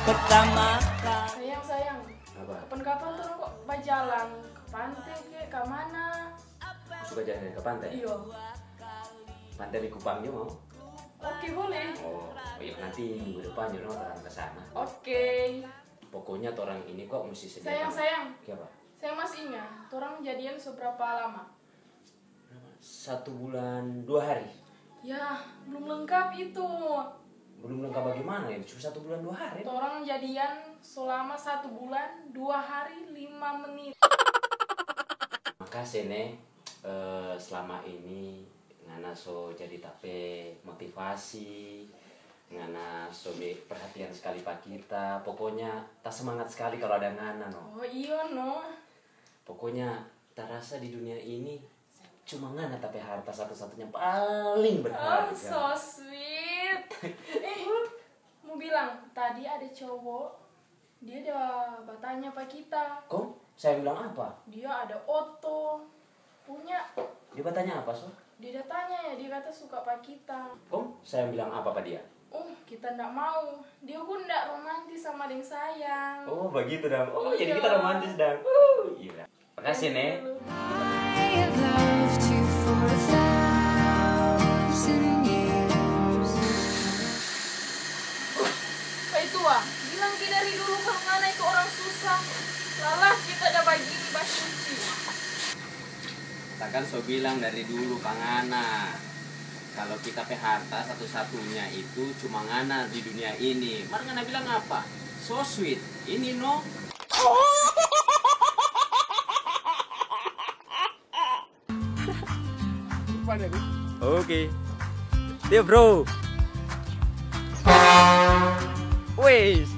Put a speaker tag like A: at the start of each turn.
A: pertama.
B: Sayang,
C: Apa?
B: kapan-kapan tuh kok berjalan ke pantai ke mana?
C: Suka jalan ke pantai?
B: Iya.
C: Pantai di Kupang juga mau?
B: Oke, boleh.
C: Oh iya, nanti minggu depan juga orang ke sana.
B: Oke.
C: Pokoknya orang ini kok mesti sedia.
B: Sayang.
C: Siapa?
B: Saya masih ingat, orang jadian seberapa lama?
C: 1 bulan 2 hari.
B: Ya, belum lengkap itu.
C: Belum lengkap bagaimana ya? Cuma 1 bulan 2 hari.
B: Orang jadian selama 1 bulan 2 hari 5 menit.
C: Makasih nih, selama ini ngana so jadi tape motivasi, ngana so perhatian sekali pak kita. Pokoknya tak semangat sekali kalau ada ngana no.
B: Oh iya no.
C: Pokoknya tak rasa di dunia ini cuma ngana tapi harta satu-satunya paling
B: Oh,
C: berharga.
B: so sweet. Mau bilang tadi ada cowok, dia ada bertanya pak kita.
C: Kok? Saya bilang apa?
B: Dia ada oto punya.
C: Dia bertanya apa so?
B: Dia tanya ya, dia kata suka pak kita.
C: Kok? Saya bilang apa pak dia?
B: Kita ndak mau. Dia pun ndak romantis sama deng sayang.
C: Oh begitu dong. Oh jadi
B: Iya.
C: kita romantis dong. Iya. Makasih nih.
D: I have loved you for 1,000 years.
B: Pak itu bilang kita dari dulu kalau ngana itu orang susah. Lalah kita ada begini bas suci.
C: Takkan so bilang dari dulu Kang Ana, kalau kita pe harta satu-satunya itu cuma Ngana di dunia ini. Mar Ngana bilang apa? So sweet. Ini no.
A: Oke. Dia bro. Wes.